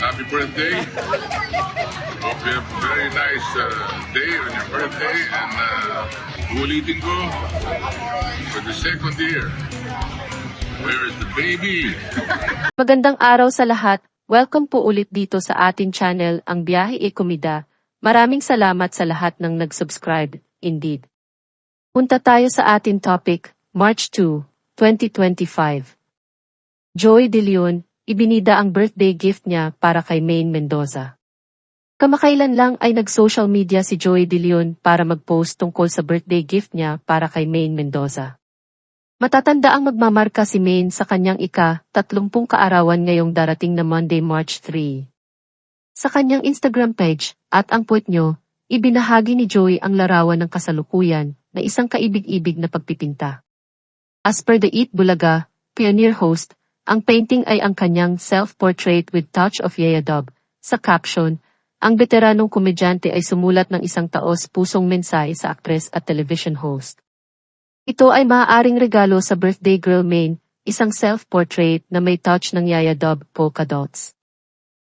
Happy birthday. Hope you have a very nice day on your birthday. And ulitin ko for the second year. Where is the baby? Magandang araw sa lahat. Welcome po ulit dito sa ating channel, Ang Biyahe e Komida. Maraming salamat sa lahat ng nag-subscribe. Indeed. Punta tayo sa ating topic, March 2, 2025. Joey De Leon, ibinida ang birthday gift niya para kay Maine Mendoza. Kamakailan lang ay nag-social media si Joey De Leon para mag-post tungkol sa birthday gift niya para kay Maine Mendoza. Matatanda ang magmamarka si Maine sa kanyang ika-30 kaarawan ngayong darating na Monday, March 3. Sa kanyang Instagram page, at ang puwet nyo, ibinahagi ni Joey ang larawan ng kasalukuyan na isang kaibig-ibig na pagpipinta. As per the Eat Bulaga, Pioneer host, ang painting ay ang kanyang self-portrait with touch of Yaya-Dub. Sa caption, ang veteranong komedyante ay sumulat ng isang taos-pusong mensahe sa aktres at television host. Ito ay maaaring regalo sa birthday girl Maine, isang self-portrait na may touch ng Yaya-Dub polka dots.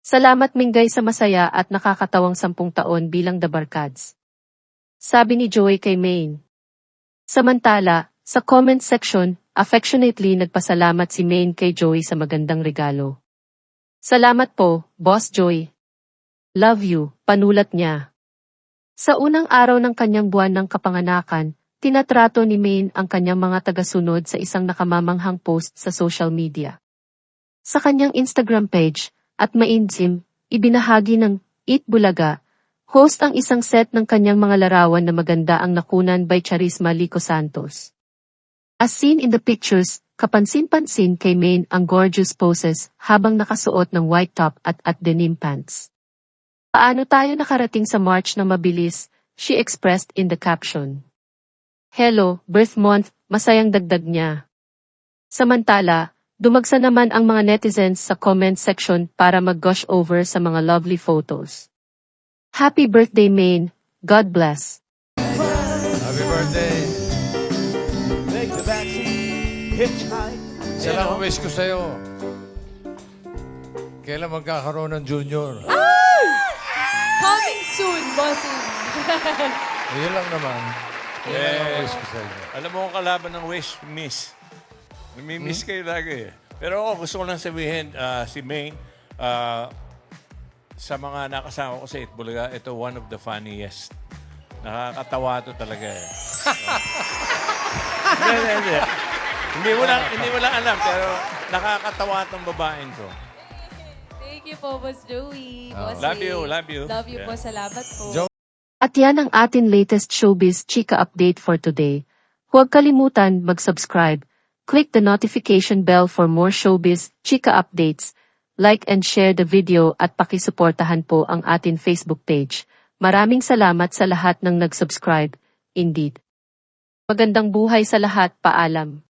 Salamat Mingay sa masaya at nakakatawang 10 taon bilang The Barkads. Sabi ni Joey kay Maine. Samantala, sa comment section, affectionately nagpasalamat si Maine kay Joey sa magandang regalo. Salamat po, Boss Joey. Love you, panulat niya. Sa unang araw ng kanyang buwan ng kapanganakan, tinatrato ni Maine ang kanyang mga tagasunod sa isang nakamamanghang post sa social media. Sa kanyang Instagram page, at mainsim, ibinahagi ng Eat Bulaga, host ang isang set ng kanyang mga larawan na maganda ang nakunan by Charisma Lico Santos. As seen in the pictures, kapansin-pansin kay Maine ang gorgeous poses habang nakasuot ng white top at denim pants. Paano tayo nakarating sa March na mabilis, she expressed in the caption. Hello, birth month, masayang dagdag niya. Samantala, dumagsa naman ang mga netizens sa comment section para mag-gush over sa mga lovely photos. Happy birthday Maine, God bless. Happy birthday. Take the backseat, hitchhike. Isa lang ang wish ko sa'yo. Kailan magkakaroon ng junior? Coming soon, bossing. Yun lang naman. Yan lang ang wish ko sa'yo. Alam mo ang kalaban ng wish, miss. Nami-miss kayo lagi eh. Pero ako gusto ko lang sabihin, si Maine, sa mga nakasama ko sa Itbulaga, ito one of the funniest. Nakakatawa to talaga eh. Hindi. Hindi mo lang alam, pero nakakatawa tong babaeng to. Thank you po, Boss Joey. Oh. Bossing. Love you. Love you Yeah. po. Salamat po. At yan ang atin latest showbiz chika update for today. Huwag kalimutan mag-subscribe. Click the notification bell for more showbiz chika updates. Like and share the video at pakisuportahan po ang atin Facebook page. Maraming salamat sa lahat ng nag-subscribe. Indeed. Magandang buhay sa lahat. Paalam.